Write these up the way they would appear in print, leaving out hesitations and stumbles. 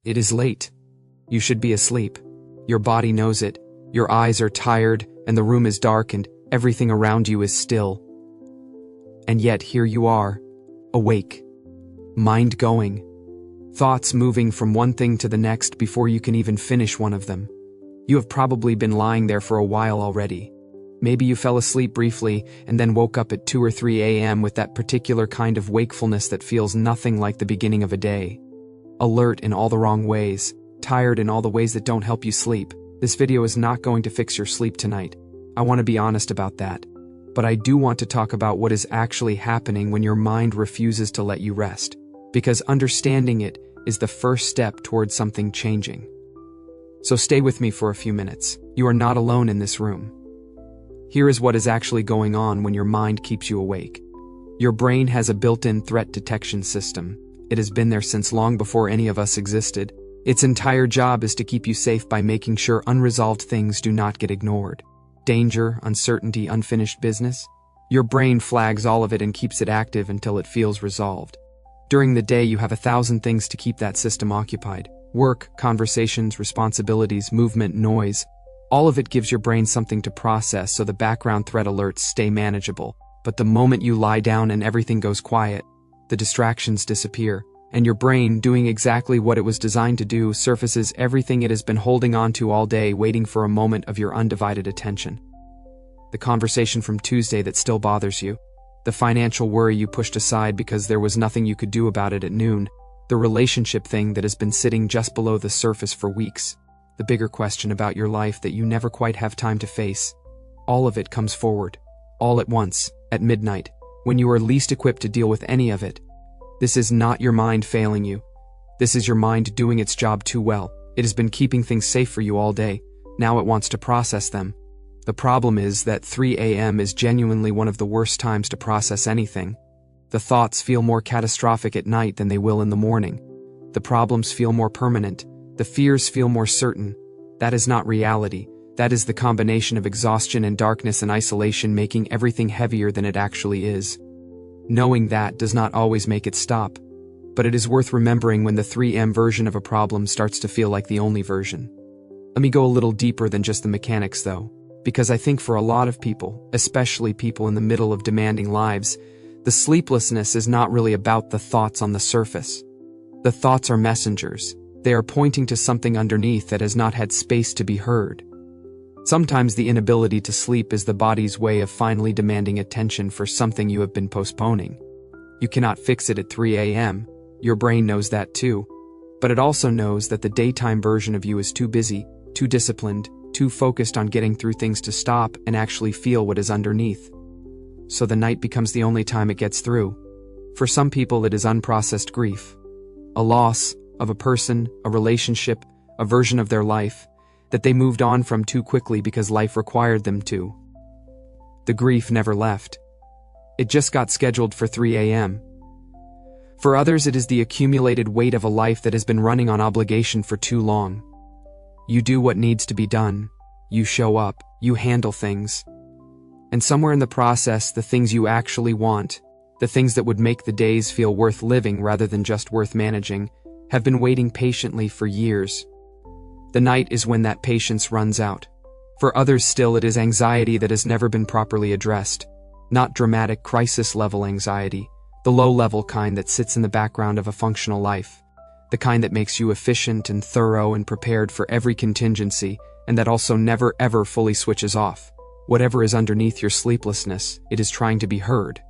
It is late. You should be asleep. Your body knows it. Your eyes are tired, and the room is dark, and everything around you is still. And yet here you are, awake. Mind going. Thoughts moving from one thing to the next before you can even finish one of them. You have probably been lying there for a while already. Maybe you fell asleep briefly and then woke up at 2 or 3 a.m. with that particular kind of wakefulness that feels nothing like the beginning of a day. Alert in all the wrong ways, tired in all the ways that don't help you sleep. This video is not going to fix your sleep tonight. I want to be honest about that. But I do want to talk about what is actually happening when your mind refuses to let you rest. Because understanding it is the first step towards something changing. So stay with me for a few minutes. You are not alone in this room. Here is what is actually going on when your mind keeps you awake. Your brain has a built-in threat detection system. It has been there since long before any of us existed. Its entire job is to keep you safe by making sure unresolved things do not get ignored. Danger, uncertainty, unfinished business. Your brain flags all of it and keeps it active until it feels resolved. During the day, you have 1,000 things to keep that system occupied. Work, conversations, responsibilities, movement, noise. All of it gives your brain something to process so the background threat alerts stay manageable. But the moment you lie down and everything goes quiet, the distractions disappear, and your brain, doing exactly what it was designed to do, surfaces everything it has been holding on to all day, waiting for a moment of your undivided attention. The conversation from Tuesday that still bothers you. The financial worry you pushed aside because there was nothing you could do about it at noon. The relationship thing that has been sitting just below the surface for weeks. The bigger question about your life that you never quite have time to face. All of it comes forward, all at once, at midnight, when you are least equipped to deal with any of it. This is not your mind failing you. This is your mind doing its job too well. It has been keeping things safe for you all day. Now it wants to process them. The problem is that 3 a.m. is genuinely one of the worst times to process anything. The thoughts feel more catastrophic at night than they will in the morning. The problems feel more permanent. The fears feel more certain. That is not reality. That is the combination of exhaustion and darkness and isolation making everything heavier than it actually is. Knowing that does not always make it stop. But it is worth remembering when the 3M version of a problem starts to feel like the only version. Let me go a little deeper than just the mechanics though. Because I think for a lot of people, especially people in the middle of demanding lives, the sleeplessness is not really about the thoughts on the surface. The thoughts are messengers. They are pointing to something underneath that has not had space to be heard. Sometimes the inability to sleep is the body's way of finally demanding attention for something you have been postponing. You cannot fix it at 3 a.m. Your brain knows that too. But it also knows that the daytime version of you is too busy, too disciplined, too focused on getting through things to stop and actually feel what is underneath. So the night becomes the only time it gets through. For some people it is unprocessed grief. A loss of a person, a relationship, a version of their life that they moved on from too quickly because life required them to. The grief never left. It just got scheduled for 3 a.m. For others it is the accumulated weight of a life that has been running on obligation for too long. You do what needs to be done. You show up. You handle things. And somewhere in the process, the things you actually want, the things that would make the days feel worth living rather than just worth managing, have been waiting patiently for years. The night is when that patience runs out. For others still, it is anxiety that has never been properly addressed. Not dramatic crisis-level anxiety, the low-level kind that sits in the background of a functional life. The kind that makes you efficient and thorough and prepared for every contingency, and that also never ever fully switches off. Whatever is underneath your sleeplessness, it is trying to be heard.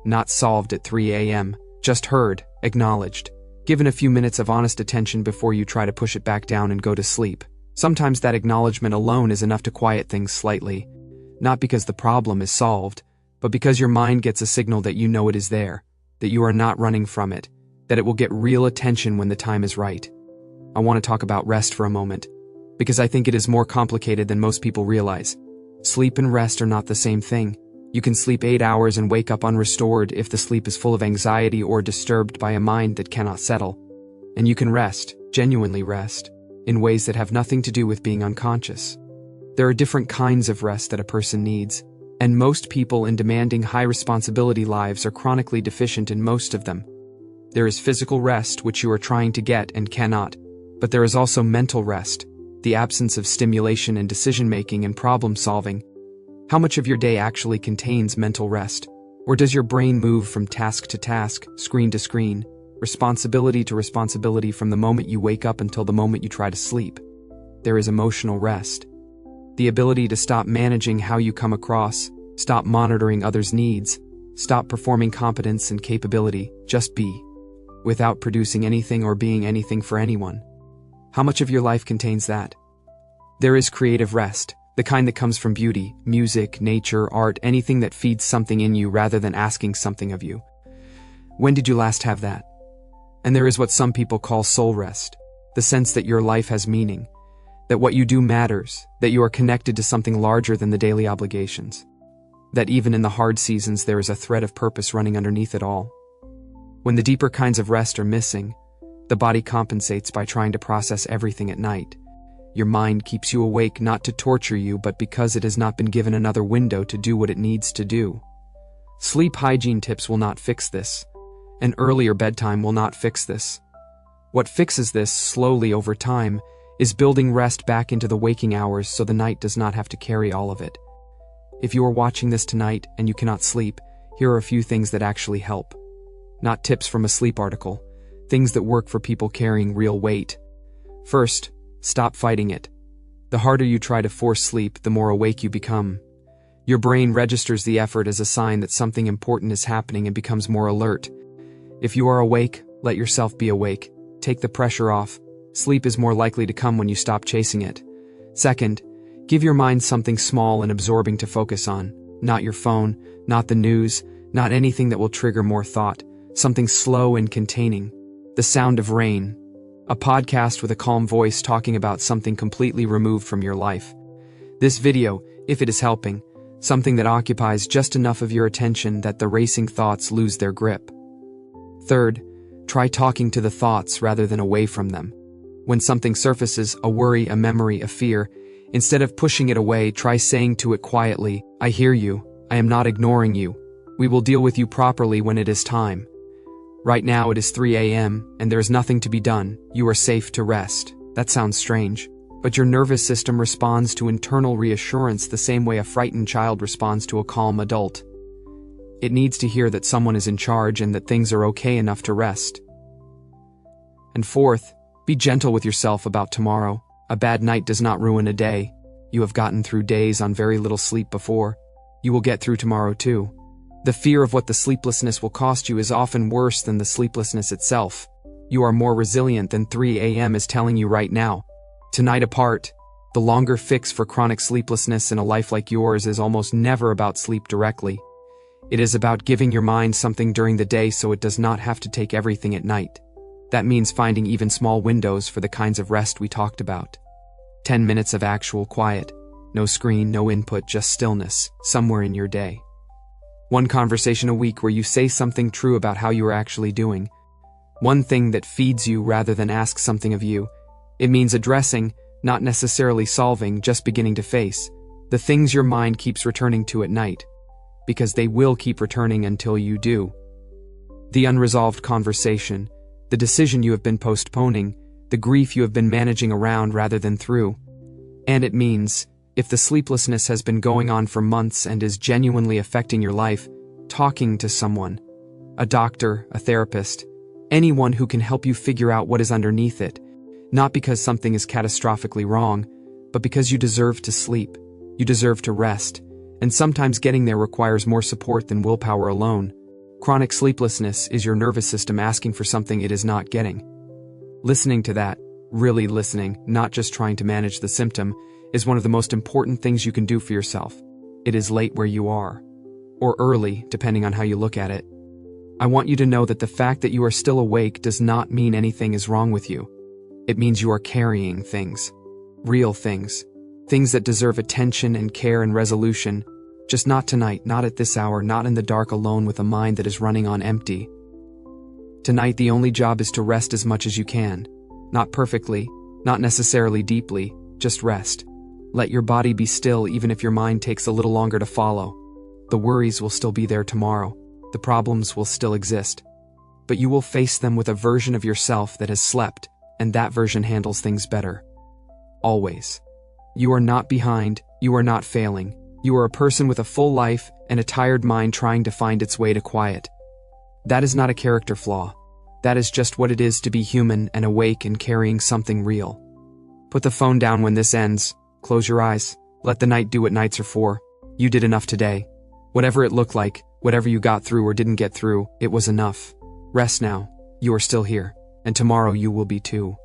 Not solved at 3 a.m., just heard, acknowledged. Given a few minutes of honest attention before you try to push it back down and go to sleep. Sometimes that acknowledgement alone is enough to quiet things slightly. Not because the problem is solved, but because your mind gets a signal that you know it is there, that you are not running from it, that it will get real attention when the time is right. I want to talk about rest for a moment, because I think it is more complicated than most people realize. Sleep and rest are not the same thing. You can sleep 8 hours and wake up unrestored if the sleep is full of anxiety or disturbed by a mind that cannot settle. And you can rest, genuinely rest, in ways that have nothing to do with being unconscious. There are different kinds of rest that a person needs, and most people in demanding high-responsibility lives are chronically deficient in most of them. There is physical rest, which you are trying to get and cannot. But there is also mental rest, the absence of stimulation and decision-making and problem-solving. How much of your day actually contains mental rest? Or does your brain move from task to task, screen to screen, responsibility to responsibility from the moment you wake up until the moment you try to sleep? There is emotional rest. The ability to stop managing how you come across, stop monitoring others' needs, stop performing competence and capability, just be, without producing anything or being anything for anyone. How much of your life contains that? There is creative rest, the kind that comes from beauty, music, nature, art, anything that feeds something in you rather than asking something of you. When did you last have that? And there is what some people call soul rest, the sense that your life has meaning, that what you do matters, that you are connected to something larger than the daily obligations, that even in the hard seasons there is a thread of purpose running underneath it all. When the deeper kinds of rest are missing, the body compensates by trying to process everything at night. Your mind keeps you awake not to torture you, but because it has not been given another window to do what it needs to do. Sleep hygiene tips will not fix this. An earlier bedtime will not fix this. What fixes this, slowly over time, is building rest back into the waking hours so the night does not have to carry all of it. If you are watching this tonight and you cannot sleep, here are a few things that actually help. Not tips from a sleep article, things that work for people carrying real weight. First, stop fighting it. The harder you try to force sleep, the more awake you become. Your brain registers the effort as a sign that something important is happening and becomes more alert. If you are awake, let yourself be awake. Take the pressure off. Sleep is more likely to come when you stop chasing it. Second, give your mind something small and absorbing to focus on. Not your phone, not the news, not anything that will trigger more thought. Something slow and containing. The sound of rain. A podcast with a calm voice talking about something completely removed from your life. This video, if it is helping, something that occupies just enough of your attention that the racing thoughts lose their grip. Third, try talking to the thoughts rather than away from them. When something surfaces, a worry, a memory, a fear, instead of pushing it away, try saying to it quietly, "I hear you, I am not ignoring you. We will deal with you properly when it is time. Right now it is 3 a.m. and there is nothing to be done. You are safe to rest." That sounds strange, but your nervous system responds to internal reassurance the same way a frightened child responds to a calm adult. It needs to hear that someone is in charge and that things are okay enough to rest. And fourth, be gentle with yourself about tomorrow. A bad night does not ruin a day. You have gotten through days on very little sleep before. You will get through tomorrow too. The fear of what the sleeplessness will cost you is often worse than the sleeplessness itself. You are more resilient than 3 a.m. is telling you right now. Tonight apart, the longer fix for chronic sleeplessness in a life like yours is almost never about sleep directly. It is about giving your mind something during the day so it does not have to take everything at night. That means finding even small windows for the kinds of rest we talked about. 10 minutes of actual quiet. No screen, no input, just stillness, somewhere in your day. One conversation a week where you say something true about how you are actually doing. One thing that feeds you rather than asks something of you. It means addressing, not necessarily solving, just beginning to face the things your mind keeps returning to at night. Because they will keep returning until you do. The unresolved conversation, the decision you have been postponing, the grief you have been managing around rather than through. And it means, if the sleeplessness has been going on for months and is genuinely affecting your life, talking to someone, a doctor, a therapist, anyone who can help you figure out what is underneath it, not because something is catastrophically wrong, but because you deserve to sleep, you deserve to rest, and sometimes getting there requires more support than willpower alone. Chronic sleeplessness is your nervous system asking for something it is not getting. Listening to that, really listening, not just trying to manage the symptom, is one of the most important things you can do for yourself. It is late where you are. Or early, depending on how you look at it. I want you to know that the fact that you are still awake does not mean anything is wrong with you. It means you are carrying things. Real things. Things that deserve attention and care and resolution. Just not tonight, not at this hour, not in the dark alone with a mind that is running on empty. Tonight the only job is to rest as much as you can. Not perfectly, not necessarily deeply, just rest. Let your body be still even if your mind takes a little longer to follow. The worries will still be there tomorrow. The problems will still exist. But you will face them with a version of yourself that has slept, and that version handles things better. Always. You are not behind, you are not failing. You are a person with a full life and a tired mind trying to find its way to quiet. That is not a character flaw. That is just what it is to be human and awake and carrying something real. Put the phone down when this ends. Close your eyes. Let the night do what nights are for. You did enough today. Whatever it looked like, whatever you got through or didn't get through, it was enough. Rest now. You are still here. And tomorrow you will be too.